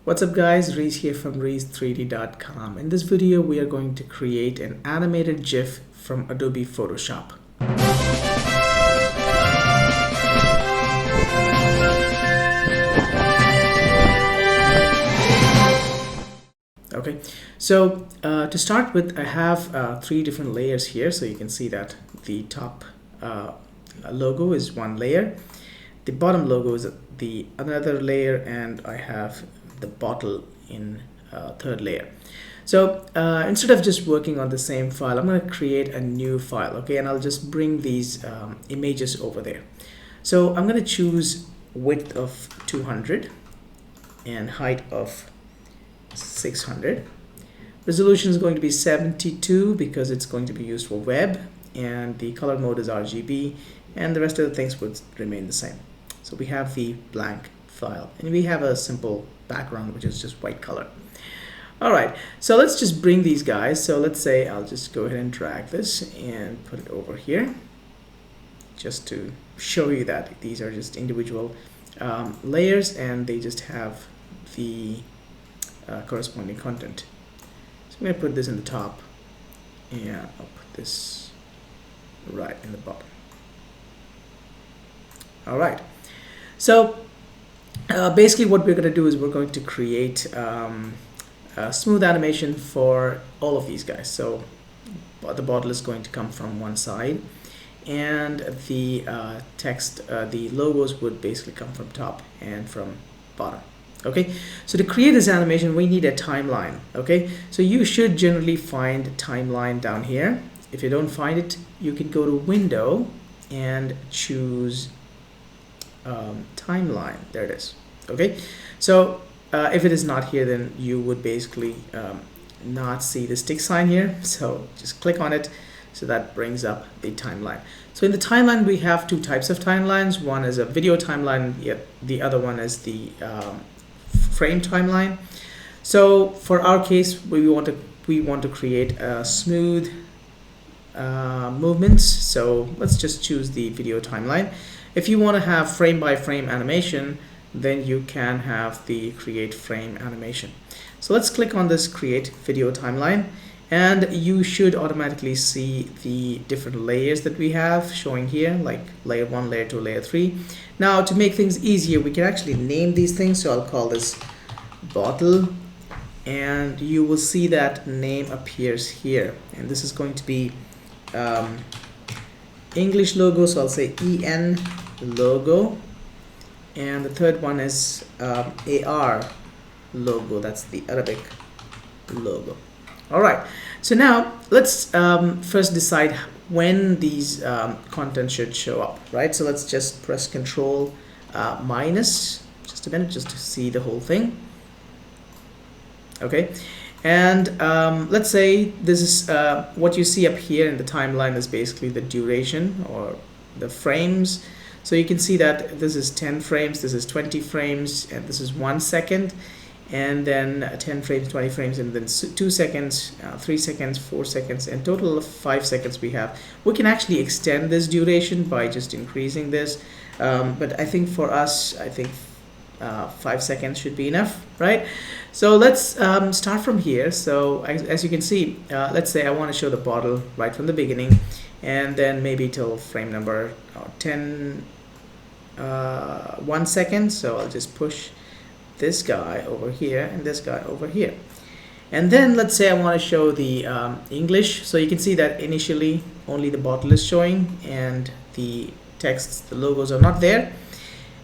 What's up guys, Reese here from reese3d.com. In this video we are going to create an animated GIF from Adobe Photoshop. Okay, so to start with, I have three different layers here. So you can see that the top logo is one layer, the bottom logo is the another layer, and I have the bottle in third layer. So instead of just working on the same file, I'm going to create a new file, okay, and I'll just bring these images over there. So I'm going to choose width of 200 and height of 600. Resolution is going to be 72 because it's going to be used for web, and the color mode is RGB, and the rest of the things would remain the same. So we have the blank file, and we have a simple background which is just white color. Alright, so let's just bring these guys. So let's say I'll just go ahead and drag this and put it over here just to show you that these are just individual layers, and they just have the corresponding content. So I'm going to put this in the top, and I'll put this right in the bottom. Alright, so basically what we're going to do is we're going to create a smooth animation for all of these guys. So the bottle is going to come from one side, and the text, the logos would basically come from top and from bottom. Okay, so to create this animation we need a timeline. Okay, so you should generally find a timeline down here. If you don't find it, you can go to Window and choose timeline. There it is. Okay, so if it is not here, then you would basically not see the stick sign here, so just click on it. So that brings up the timeline. So in the timeline we have two types of timelines. One is a video timeline, yet the other one is the frame timeline. So for our case, we want to create a smooth movements. So let's just choose the video timeline. If you want to have frame by frame animation, then you can have the create frame animation. So let's click on this create video timeline, and you should automatically see the different layers that we have showing here, like layer 1, layer 2, layer 3. Now to make things easier, we can actually name these things. So I'll call this bottle, and you will see that name appears here, and this is going to be English logo, so I'll say EN logo, and the third one is AR logo, that's the Arabic logo. Alright, so now let's first decide when these content should show up, right? So let's just press Control minus, just a minute, just to see the whole thing. Okay, and let's say this is what you see up here in the timeline is basically the duration or the frames. So you can see that this is 10 frames, this is 20 frames, and this is 1 second, and then 10 frames, 20 frames, and then 2 seconds, 3 seconds, 4 seconds, and total of 5 seconds we have. We can actually extend this duration by just increasing this, but I think for us, I think 5 seconds should be enough, right? So let's start from here. So as you can see, let's say I want to show the bottle right from the beginning, and then maybe till frame number 1 second. So I'll just push this guy over here and this guy over here, and then let's say I want to show the English. So you can see that initially only the bottle is showing, and the text, the logos are not there.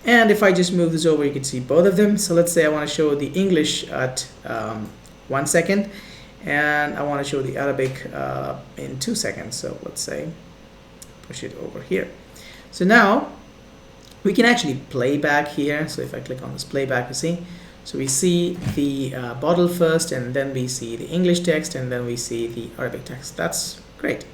And if I just move this over, you can see both of them. So let's say I want to show the English at 1 second, and I want to show the Arabic in 2 seconds. So let's say push it over here. So now we can actually play back here. So if I click on this playback, you see, so we see the bottle first, and then we see the English text, and then we see the Arabic text. That's great.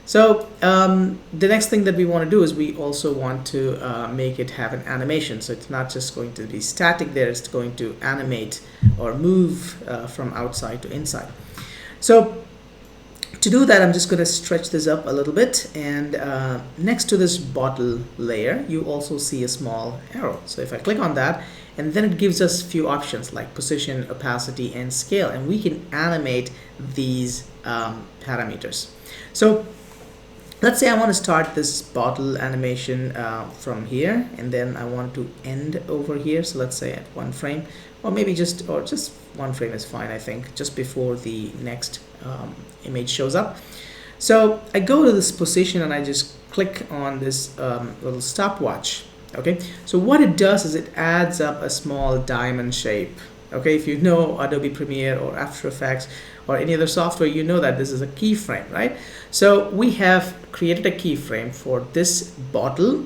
So the next thing that we want to do is we also want to make it have an animation. So it's not just going to be static there, it's going to animate or move from outside to inside. So to do that, I'm just going to stretch this up a little bit, and next to this bottle layer you also see a small arrow. So if I click on that and then it gives us a few options like position, opacity, and scale, and we can animate these parameters. So let's say I want to start this bottle animation from here, and then I want to end over here. So let's say at 1 frame, or maybe just 1 frame is fine, I think, just before the next image shows up. So I go to this position and I just click on this little stopwatch. Okay, so what it does is it adds up a small diamond shape. Okay, if you know Adobe Premiere or After Effects or any other software, you know that this is a keyframe, right? So we have created a keyframe for this bottle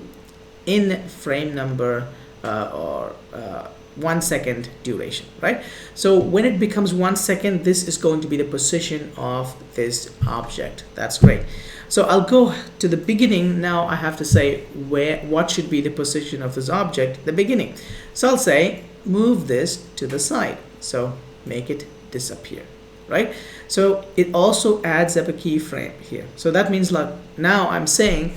in frame number 1 second duration, right? So when it becomes 1 second, this is going to be the position of this object. That's great. So I'll go to the beginning. Now I have to say what should be the position of this object at the beginning. So I'll say move this to the side. So make it disappear, right? So it also adds up a keyframe here. So that means like now I'm saying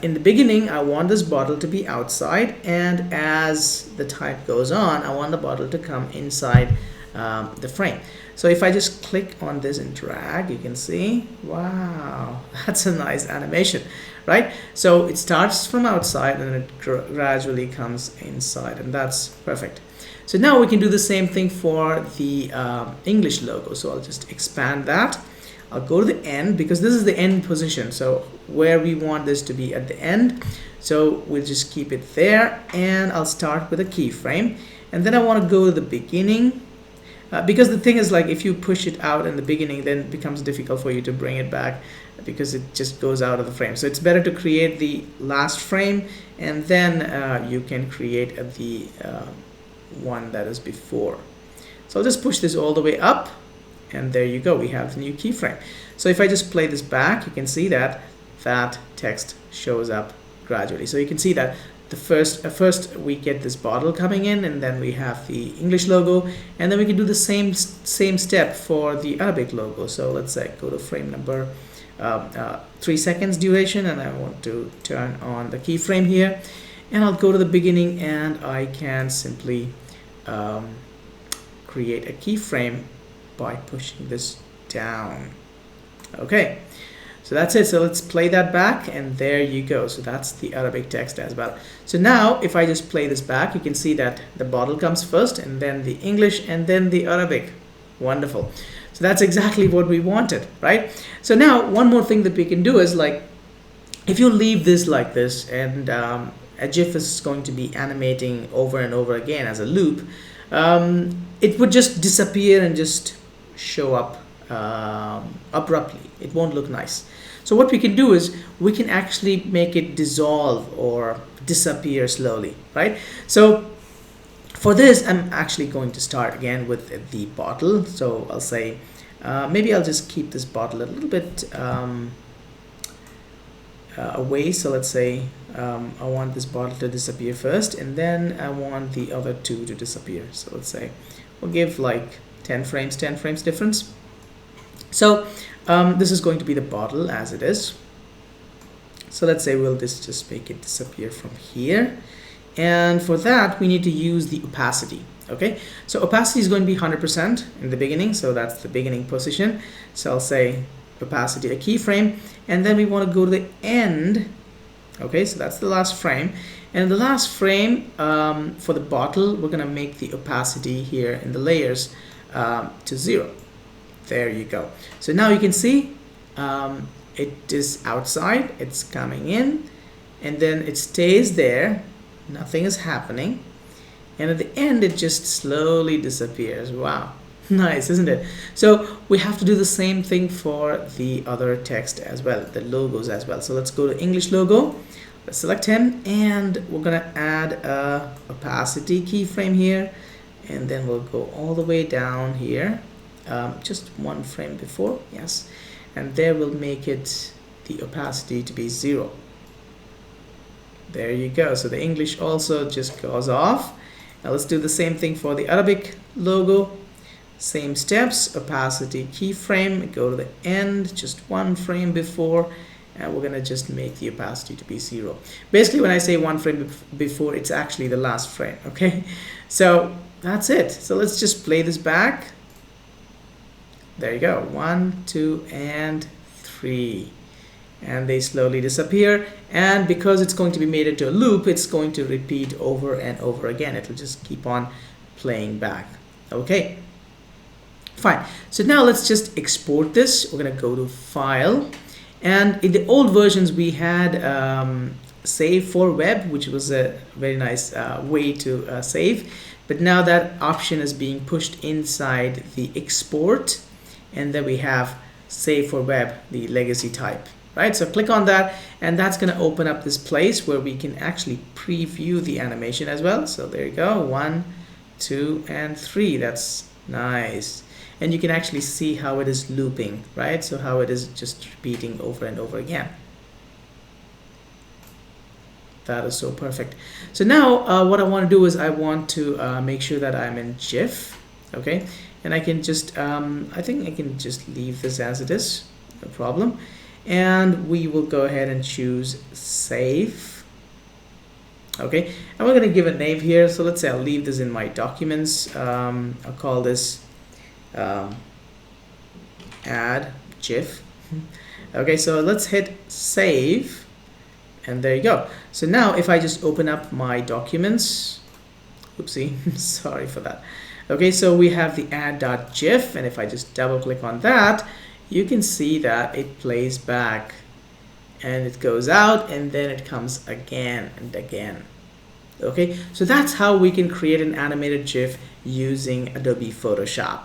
in the beginning, I want this bottle to be outside, and as the time goes on, I want the bottle to come inside the frame. So if I just click on this and drag, you can see, wow, that's a nice animation, right? So it starts from outside and it gradually comes inside, and that's perfect. So now we can do the same thing for the English logo. So I'll just expand that. I'll go to the end because this is the end position. So where we want this to be at the end. So we'll just keep it there, and I'll start with a keyframe. And then I want to go to the beginning. Because the thing is, like, if you push it out in the beginning, then it becomes difficult for you to bring it back because it just goes out of the frame. So it's better to create the last frame, and then you can create the one that is before. So I'll just push this all the way up, and there you go. We have the new keyframe. So if I just play this back, you can see that that text shows up gradually. So you can see that the first we get this bottle coming in, and then we have the English logo, and then we can do the same step for the Arabic logo. So let's say go to frame number 3 seconds duration, and I want to turn on the keyframe here, and I'll go to the beginning, and I can simply create a keyframe by pushing this down. Okay, so that's it. So let's play that back, and there you go. So that's the Arabic text as well. So now if I just play this back, you can see that the bottle comes first, and then the English, and then the Arabic. Wonderful. So that's exactly what we wanted, right? So now one more thing that we can do is, like, if you leave this like this, and a GIF is going to be animating over and over again as a loop, it would just disappear and just show up abruptly. It won't look nice. So what we can do is we can actually make it dissolve or disappear slowly, right? So for this, I'm actually going to start again with the bottle. So I'll say maybe I'll just keep this bottle a little bit away. So let's say I want this bottle to disappear first, and then I want the other two to disappear. So let's say we'll give like 10 frames difference. So this is going to be the bottle as it is. So let's say we'll just make it disappear from here. And for that, we need to use the opacity. Okay, so opacity is going to be 100% in the beginning. So that's the beginning position. So I'll say opacity a keyframe, and then we want to go to the end. Okay, so that's the last frame. And the last frame for the bottle, we're going to make the opacity here in the layers to 0. There you go. So now you can see it is outside, it's coming in, and then it stays there. Nothing is happening. And at the end, it just slowly disappears. Wow. Nice, isn't it? So we have to do the same thing for the other text as well, the logos as well. So let's go to English logo. Let's select him, and we're going to add a opacity keyframe here. And then we'll go all the way down here. Just 1 frame before, yes, and there we'll make it the opacity to be 0. There you go. So the English also just goes off. Now let's do the same thing for the Arabic logo. Same steps, opacity keyframe, go to the end, just 1 frame before, and we're gonna just make the opacity to be 0. Basically, when I say one frame before, it's actually the last frame. Okay, so that's it. So let's just play this back. There you go, 1, 2, and 3, and they slowly disappear. And because it's going to be made into a loop, it's going to repeat over and over again. It will just keep on playing back. Okay, fine. So now let's just export this. We're gonna go to File, and in the old versions we had Save for Web, which was a very nice way to save, but now that option is being pushed inside the export, and then we have Save for Web, the legacy type. Right, so click on that, and that's going to open up this place where we can actually preview the animation as well. So there you go, 1, 2, and 3. That's nice. And you can actually see how it is looping, right? So how it is just repeating over and over again. That is so perfect. So now what I want to do is I want to make sure that I'm in GIF, okay? And I can just, I think I can just leave this as it is, no problem. And we will go ahead and choose Save. Okay, and we're going to give a name here. So let's say I'll leave this in my documents. I'll call this add GIF. Okay, so let's hit Save, and there you go. So now if I just open up my documents, oopsie, sorry for that. Okay, so we have the add.gif, and if I just double click on that, you can see that it plays back, and it goes out, and then it comes again and again. Okay, so that's how we can create an animated GIF using Adobe Photoshop.